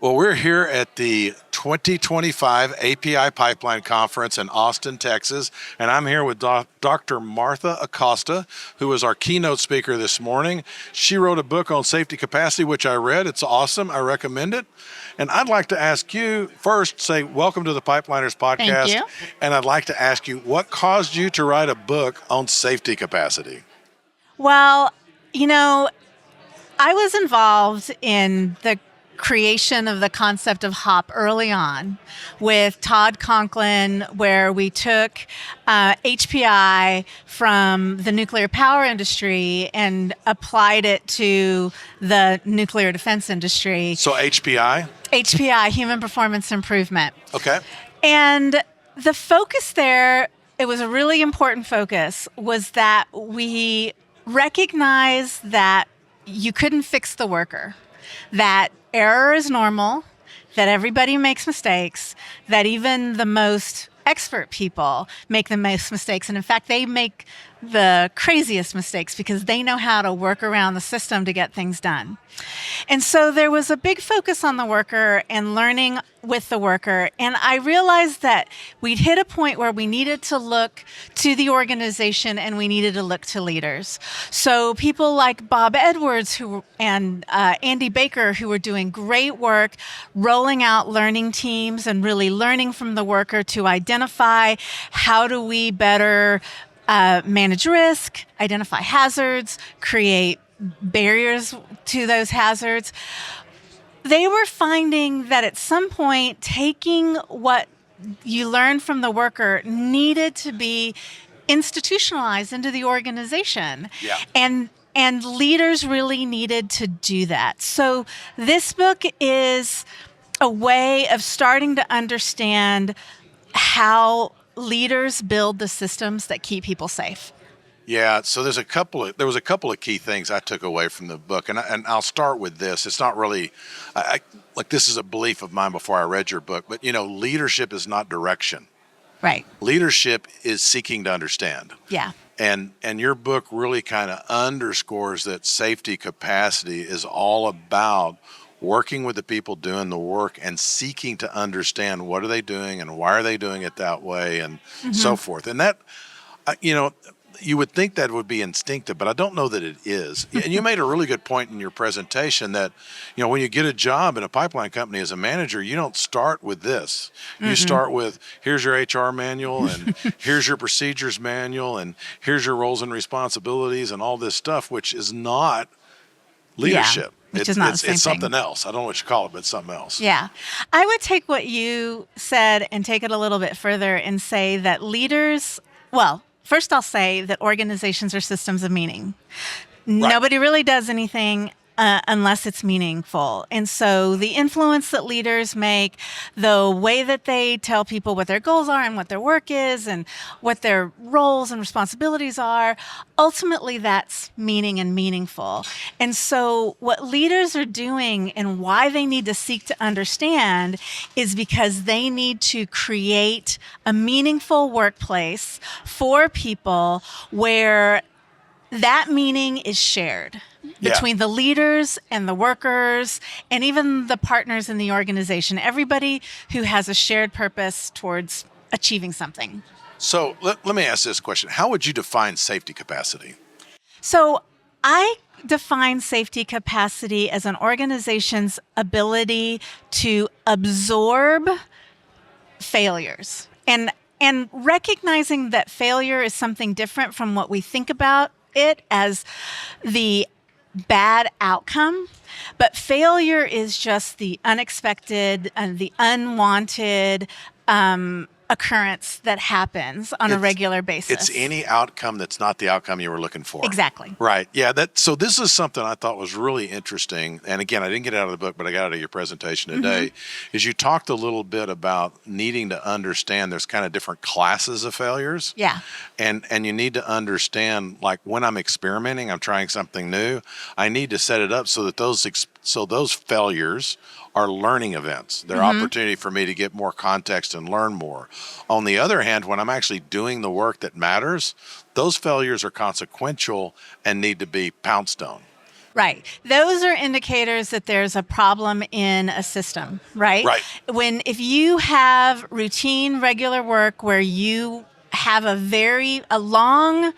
Well, we're here at the 2025 API Pipeline Conference in Austin, Texas, and I'm here with Dr. Martha Acosta, who is our keynote speaker this morning. She wrote a book on safety capacity, which I read. It's awesome. I recommend it. And I'd like to ask you first, say welcome to the Pipeliners Podcast. Thank you. And I'd like to ask you, what caused you to write a book on safety capacity? Well, I was involved in the creation of the concept of HOP early on with Todd Conklin, where we took HPI from the nuclear power industry and applied it to the nuclear defense industry. So HPI? HPI, human performance improvement. Okay. And the focus there, it was a really important focus, was that we recognized that you couldn't fix the worker, that error is normal, that everybody makes mistakes, that even the most expert people make the most mistakes. And in fact, they make the craziest mistakes because they know how to work around the system to get things done. And so there was a big focus on the worker and learning with the worker. And I realized that we'd hit a point where we needed to look to the organization and we needed to look to leaders. So people like Bob Edwards and Andy Baker, who were doing great work rolling out learning teams and really learning from the worker to identify how do we better manage risk, identify hazards, create barriers to those hazards. They were finding that at some point, taking what you learned from the worker needed to be institutionalized into the organization. Yeah. And leaders really needed to do that. So this book is a way of starting to understand how leaders build the systems that keep people safe. Yeah, so there was a couple of key things I took away from the book, and I'll start with this. It's not really, like this is a belief of mine before I read your book, but leadership is not direction. Right. Leadership is seeking to understand. Yeah. And your book really kind of underscores that safety capacity is all about working with the people doing the work and seeking to understand what are they doing and why are they doing it that way and so forth. And that, you would think that would be instinctive, but I don't know that it is. And you made a really good point in your presentation that, when you get a job in a pipeline company as a manager, you don't start with this. You start with, here's your HR manual and here's your procedures manual and here's your roles and responsibilities and all this stuff, which is not leadership. Yeah, which is not the same it's thing. something else. I don't know what you call it, but it's something else. Yeah. I would take what you said and take it a little bit further and say that leaders, first I'll say that organizations are systems of meaning. Right. Nobody really does anything unless it's meaningful. And so the influence that leaders make, the way that they tell people what their goals are and what their work is and what their roles and responsibilities are, ultimately that's meaning and meaningful. And so what leaders are doing and why they need to seek to understand is because they need to create a meaningful workplace for people where that meaning is shared between the leaders and the workers and even the partners in the organization, everybody who has a shared purpose towards achieving something. So let me ask this question. How would you define safety capacity? So I define safety capacity as an organization's ability to absorb failures and recognizing that failure is something different from what we think about it as the bad outcome, but failure is just the unexpected and the unwanted occurrence that happens on a regular basis. It's any outcome that's not the outcome you were looking for. Exactly. Right. Yeah. So this is something I thought was really interesting. And again, I didn't get it out of the book, but I got it out of your presentation today, is you talked a little bit about needing to understand there's kind of different classes of failures. Yeah. And you need to understand, like when I'm experimenting, I'm trying something new, I need to set it up so that those failures are learning events. They're opportunity for me to get more context and learn more. On the other hand, when I'm actually doing the work that matters, those failures are consequential and need to be pounced on. Right. Those are indicators that there's a problem in a system, right? Right. If you have routine, regular work where you have a long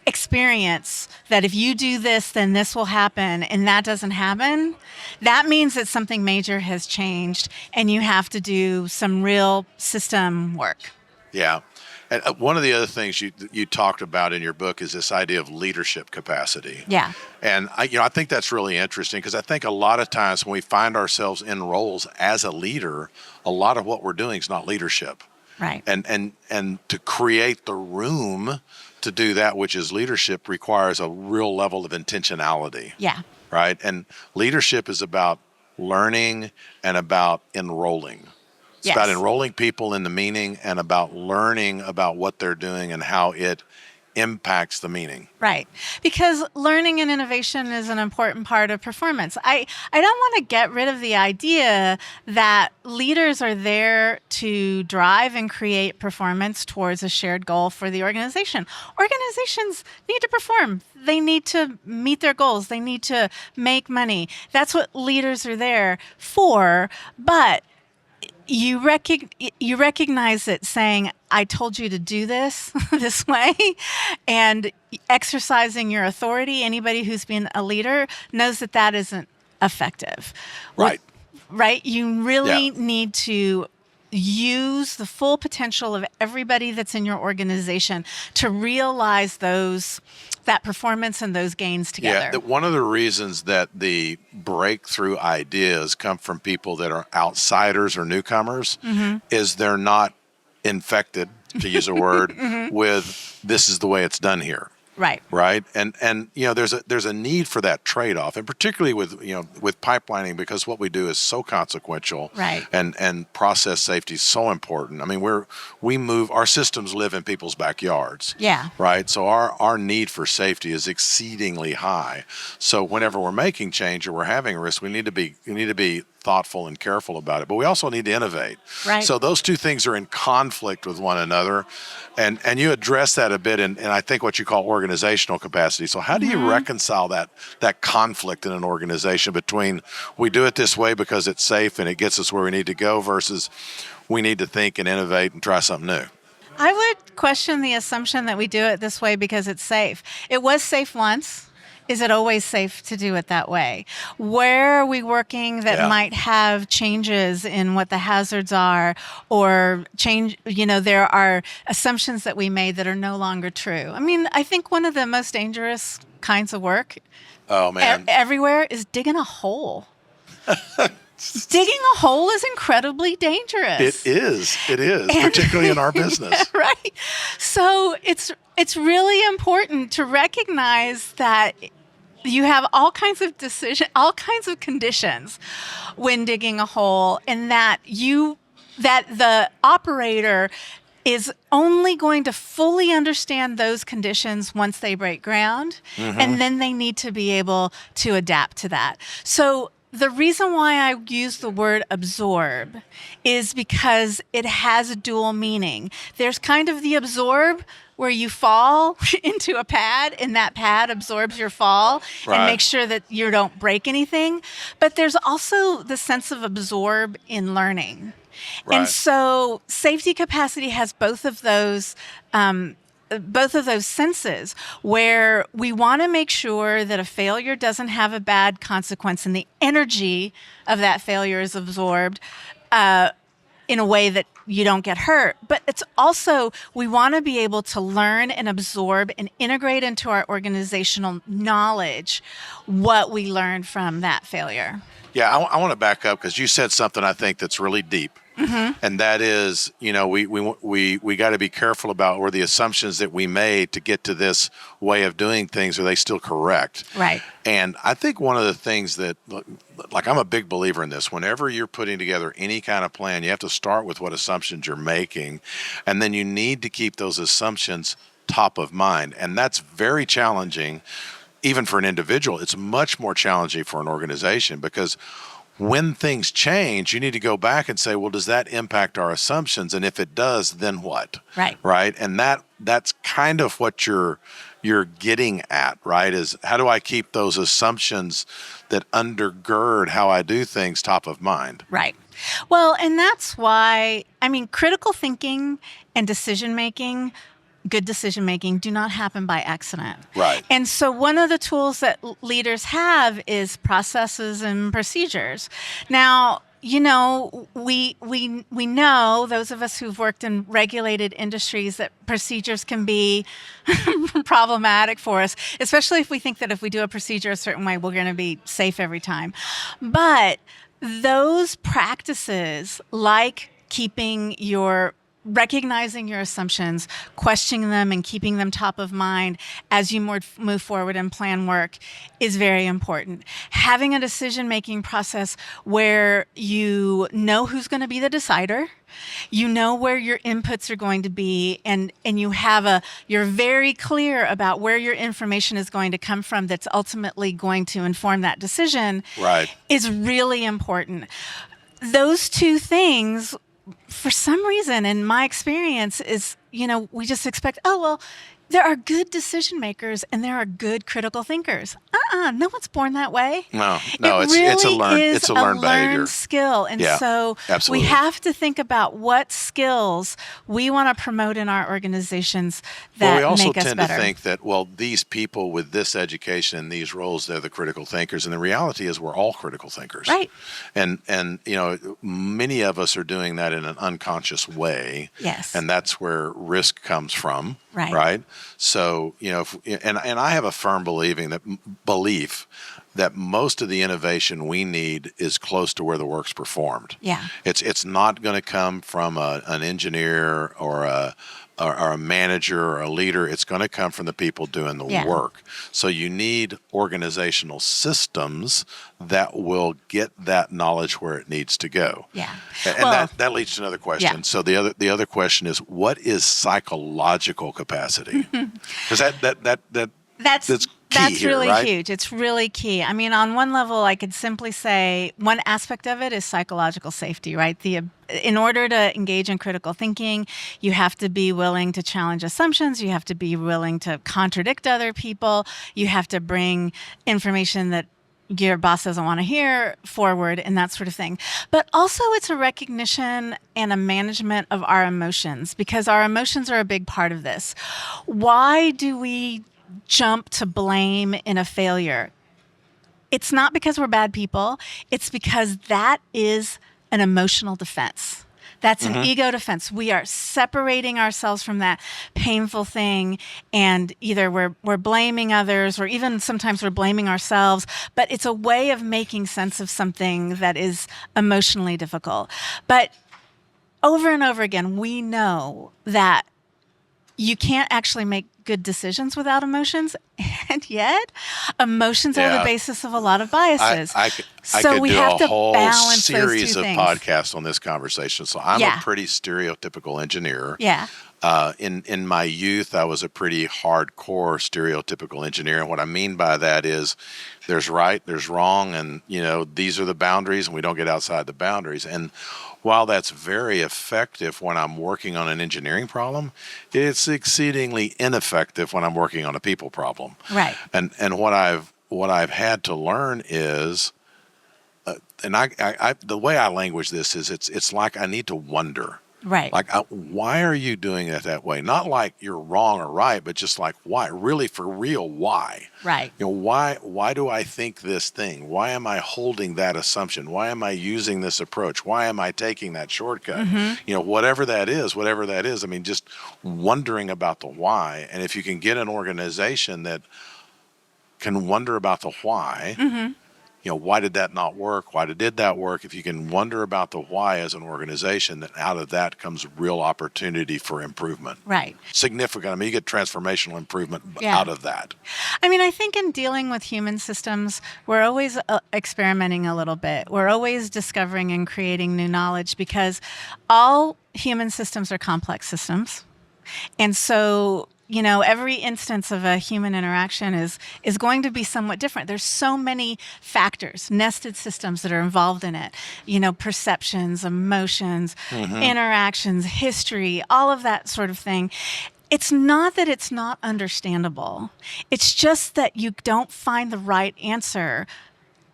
experience that if you do this, then this will happen, and that doesn't happen, that means that something major has changed and you have to do some real system work. Yeah. And one of the other things you talked about in your book is this idea of leadership capacity. Yeah. And I think that's really interesting because I think a lot of times when we find ourselves in roles as a leader, a lot of what we're doing is not leadership. Right. And to create the room to do that which is leadership requires a real level of intentionality. Yeah. Right? And leadership is about learning and about enrolling. It's about enrolling people in the meaning and about learning about what they're doing and how it impacts the meaning. Right. Because learning and innovation is an important part of performance. I don't want to get rid of the idea that leaders are there to drive and create performance towards a shared goal for the organization. Organizations need to perform. They need to meet their goals. They need to make money. That's what leaders are there for. But you recognize that saying, I told you to do this this way, and exercising your authority, anybody who's been a leader knows that that isn't effective. Right. Right? You really need to use the full potential of everybody that's in your organization to realize that performance and those gains together. Yeah, one of the reasons that the breakthrough ideas come from people that are outsiders or newcomers is they're not infected, to use a word, with this is the way it's done here. Right. Right. And there's a need for that trade-off, and particularly with pipelining, because what we do is so consequential. Right. And process safety is so important. I mean, our systems live in people's backyards. Yeah. Right. So our need for safety is exceedingly high. So whenever we're making change or we're having risk, we need to be thoughtful and careful about it, but we also need to innovate. Right. So those two things are in conflict with one another, and you address that a bit in I think what you call organizational capacity. So how do you reconcile that conflict in an organization between we do it this way because it's safe and it gets us where we need to go versus we need to think and innovate and try something new? I would question the assumption that we do it this way because it's safe. It was safe once. Is it always safe to do it that way? Where are we working that might have changes in what the hazards are, or change, there are assumptions that we made that are no longer true. I mean, I think one of the most dangerous kinds of work everywhere is digging a hole. Digging a hole is incredibly dangerous. It is, particularly in our business. Right. So it's really important to recognize that you have all kinds of conditions when digging a hole, and that the operator is only going to fully understand those conditions once they break ground, and then they need to be able to adapt to that. So the reason why I use the word absorb is because it has a dual meaning. There's kind of the absorb where you fall into a pad and that pad absorbs your fall and makes sure that you don't break anything. But there's also the sense of absorb in learning. Right. And so safety capacity has both of those senses, where we want to make sure that a failure doesn't have a bad consequence and the energy of that failure is absorbed in a way that you don't get hurt. But it's also, we want to be able to learn and absorb and integrate into our organizational knowledge what we learned from that failure. Yeah, I want to back up because you said something I think that's really deep. And that is, we got to be careful about where the assumptions that we made to get to this way of doing things, are they still correct? Right. And I think one of the things that, like, I'm a big believer in this. Whenever you're putting together any kind of plan, you have to start with what assumptions you're making, and then you need to keep those assumptions top of mind. And that's very challenging, even for an individual. It's much more challenging for an organization, because when things change, you need to go back and say, well, does that impact our assumptions? And if it does, then what? Right. Right. And that that's kind of what you're getting at, right? Is how do I keep those assumptions that undergird how I do things top of mind? Right. Well, and that's why, I mean, critical thinking and decision making, good decision making, do not happen by accident. Right. And so one of the tools that leaders have is processes and procedures. Now, you know, we know, those of us who've worked in regulated industries, that procedures can be problematic for us, especially if we think that if we do a procedure a certain way, we're going to be safe every time. But those practices, like recognizing your assumptions, questioning them, and keeping them top of mind as you move forward and plan work, is very important. Having a decision-making process where you know who's going to be the decider, you know where your inputs are going to be, and you're very clear about where your information is going to come from that's ultimately going to inform that decision, right, is really important. Those two things, for some reason, in my experience, is, we just expect, oh, well, there are good decision makers and there are good critical thinkers. No one's born that way. No, it's a learned behavior skill. And so absolutely. We have to think about what skills we want to promote in our organizations that make us better. Well, we also tend to think that, these people with this education and these roles, they're the critical thinkers. And the reality is we're all critical thinkers. Right. And many of us are doing that in an unconscious way. Yes. And that's where risk comes from. Right. So, and I have a firm belief that most of the innovation we need is close to where the work's performed. Yeah. It's not going to come from an engineer or a manager or a leader. It's going to come from the people doing the work. So you need organizational systems that will get that knowledge where it needs to go. Yeah. And that leads to another question. Yeah. So the other question is, what is psychological capacity? Because that's key That's here, really right? huge. It's really key. I mean, on one level, I could simply say one aspect of it is psychological safety, right? In order to engage in critical thinking, you have to be willing to challenge assumptions. You have to be willing to contradict other people. You have to bring information that your boss doesn't want to hear forward, and that sort of thing. But also it's a recognition and a management of our emotions, because our emotions are a big part of this. Why do we jump to blame in a failure? It's not because we're bad people. It's because that is an emotional defense. That's an ego defense. We are separating ourselves from that painful thing, and either we're blaming others, or even sometimes we're blaming ourselves, but it's a way of making sense of something that is emotionally difficult. But over and over again, we know that you can't actually make good decisions without emotions, and yet emotions are the basis of a lot of biases. I so could we do have a to whole balance series those two of things. podcasts on this conversation. So I'm a pretty stereotypical engineer. Yeah. In my youth, I was a pretty hardcore stereotypical engineer. And what I mean by that is there's right, there's wrong, and these are the boundaries, and we don't get outside the boundaries. And while that's very effective when I'm working on an engineering problem, it's exceedingly ineffective when I'm working on a people problem. Right. And what I've had to learn is, and I the way I language this is it's like I need to wonder. Right. Like, why are you doing it that way? Not like you're wrong or right, but just like, why? Really, for real, why? Right. Why do I think this thing? Why am I holding that assumption? Why am I using this approach? Why am I taking that shortcut? Whatever that is, I mean, just wondering about the why. And if you can get an organization that can wonder about the why, why did that not work? Why did that work? If you can wonder about the why as an organization, then out of that comes real opportunity for improvement. Right. Significant. I mean, you get transformational improvement out of that. I mean, I think in dealing with human systems, we're always experimenting a little bit. We're always discovering and creating new knowledge, because all human systems are complex systems. And so, every instance of a human interaction is going to be somewhat different. There's so many factors, nested systems that are involved in it. Perceptions, emotions, interactions, history, all of that sort of thing. it's not that it's not understandable. It's just that you don't find the right answer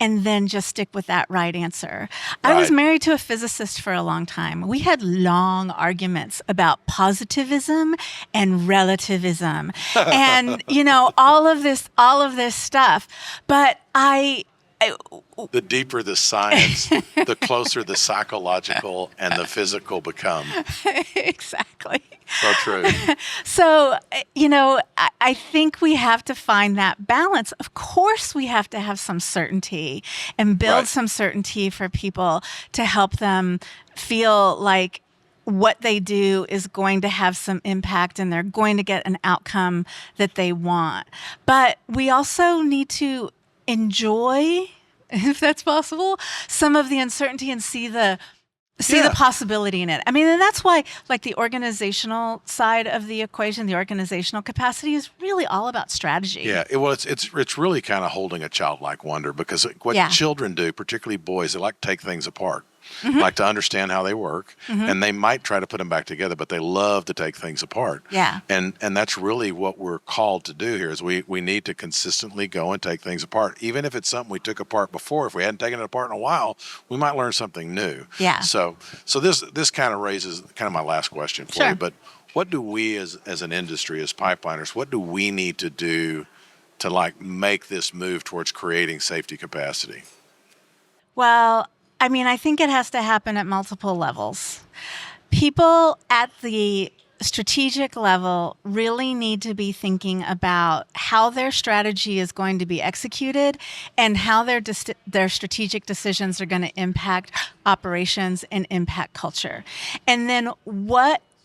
and then just stick with that right answer. I was Right. married to a physicist for a long time. We had long arguments about positivism and relativism and, all of this stuff. But The deeper the science, the closer the psychological and the physical become. exactly. So true. So, I think we have to find that balance. Of course, we have to have some certainty and build Right. some certainty for people to help them feel like what they do is going to have some impact and they're going to get an outcome that they want. But we also need to enjoy, if that's possible, some of the uncertainty and see the Yeah. possibility in it. I mean, and that's why, like, the organizational side of the equation, the organizational capacity is really all about strategy. Yeah, it's really kind of holding a childlike wonder, because what Yeah. children do, particularly boys, they like to take things apart, like to understand how they work, and they might try to put them back together, but they love to take things apart. Yeah. And that's really what we're called to do here. Is we need to consistently go and take things apart, even if it's something we took apart before. If we hadn't taken it apart in a while, we might learn something new. Yeah. So this kind of raises kind of my last question for Sure. you, but what do we as an industry, as pipeliners, what do we need to do to like make this move towards creating safety capacity? Well, I mean, I think it has to happen at multiple levels. People at the strategic level really need to be thinking about how their strategy is going to be executed and how their strategic decisions are going to impact operations and impact culture. And then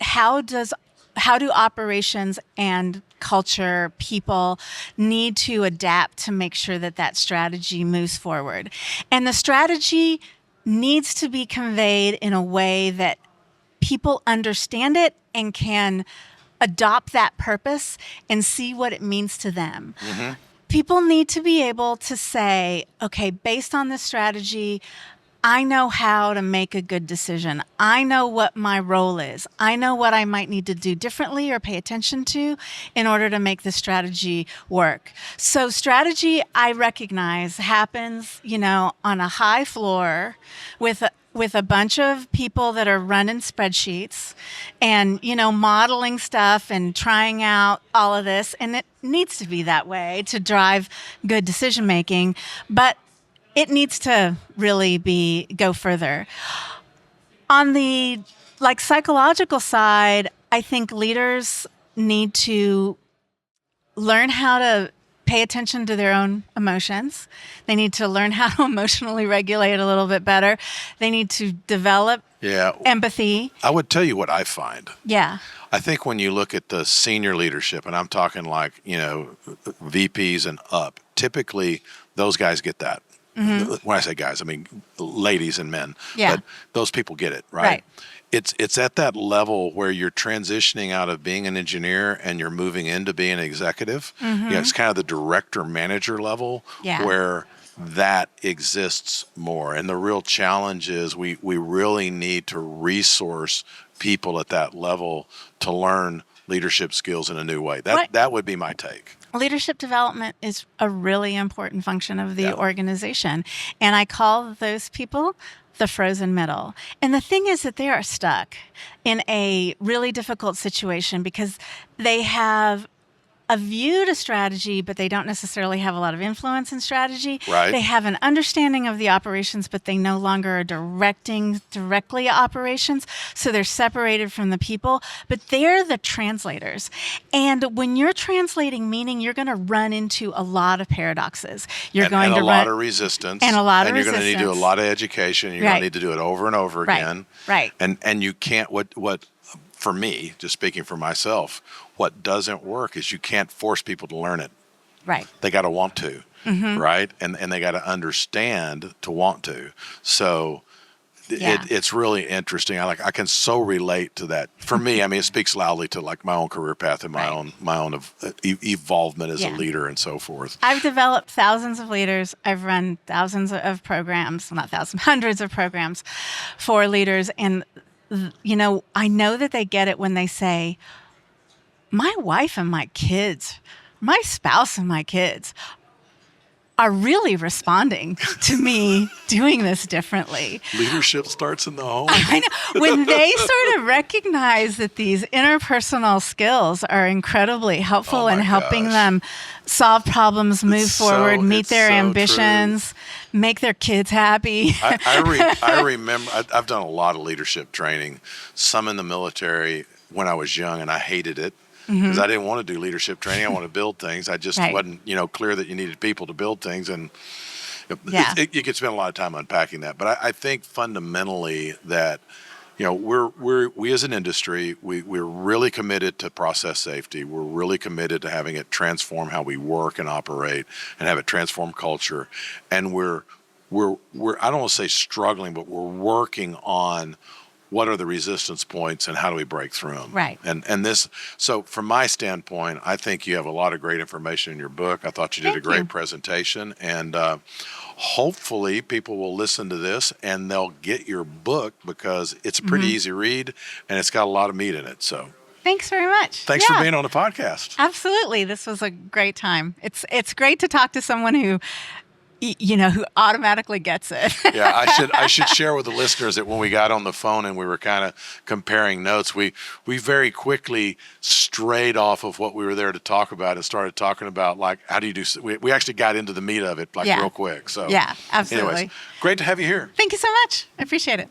how do operations and culture people need to adapt to make sure that that strategy moves forward? And the strategy needs to be conveyed in a way that people understand it and can adopt that purpose and see what it means to them. People need to be able to say, okay, based on this strategy, I know how to make a good decision. I know what my role is. I know what I might need to do differently or pay attention to in order to make the strategy work. So strategy, I recognize, happens, on a high floor with a bunch of people that are running spreadsheets and, modeling stuff and trying out all of this. And it needs to be that way to drive good decision making. But it needs to really go further. On the psychological side, I think leaders need to learn how to pay attention to their own emotions. They need to learn how to emotionally regulate a little bit better. They need to develop empathy. I would tell you what I find. Yeah. I think when you look at the senior leadership, and I'm talking VPs and up, typically those guys get that. When I say guys, I mean ladies and men. Yeah. But those people get it, right? It's at that level where you're transitioning out of being an engineer and you're moving into being an executive. It's kind of the director manager level where that exists more. And the real challenge is we really need to resource people at that level to learn leadership skills in a new way. That would be my take. Leadership development is a really important function of the organization. And I call those people the frozen middle. And the thing is that they are stuck in a really difficult situation because they have a view to strategy, but they don't necessarily have a lot of influence in strategy. Right. They have an understanding of the operations, but they no longer are directing directly operations. So they're separated from the people, but they're the translators. And when you're translating meaning, you're going to run into a lot of paradoxes. You're going to run a lot of resistance. And a lot of resistance. And you're going to need to do a lot of education. You're going to need to do it over and over again. Right. And you can't, what for me, just speaking for myself, what doesn't work is you can't force people to learn it. Right. They got to want to, right? And they got to understand to want to. So it's really interesting. I can so relate to that. For me, I mean, it speaks loudly to like my own career path and my own evolvement as a leader and so forth. I've developed thousands of leaders. I've run thousands of programs, well, not thousands, hundreds of programs for leaders. And I know that they get it when they say, my wife and my kids, my spouse and my kids are really responding to me doing this differently. Leadership starts in the home. I know. When they sort of recognize that these interpersonal skills are incredibly helpful in helping them solve problems, move forward, meet their ambitions, make their kids happy. I remember, I've done a lot of leadership training, some in the military when I was young, and I hated it. Because I didn't want to do leadership training. I want to build things. I just wasn't, clear that you needed people to build things. And you could spend a lot of time unpacking that. But I think fundamentally that, we as an industry, we're really committed to process safety. We're really committed to having it transform how we work and operate and have it transform culture. And we're I don't want to say struggling, but we're working on what are the resistance points and how do we break through them? Right. And this, so from my standpoint, I think you have a lot of great information in your book. I thought you did a great presentation, and hopefully people will listen to this and they'll get your book because it's a pretty easy read and it's got a lot of meat in it. So thanks very much. Thanks for being on the podcast. Absolutely. This was a great time. It's great to talk to someone who who automatically gets it. Yeah, I should share with the listeners that when we got on the phone and we were kind of comparing notes, we very quickly strayed off of what we were there to talk about and started talking about, like, how do you do, we actually got into the meat of it real quick. So yeah, absolutely. Anyways, great to have you here. Thank you so much. I appreciate it.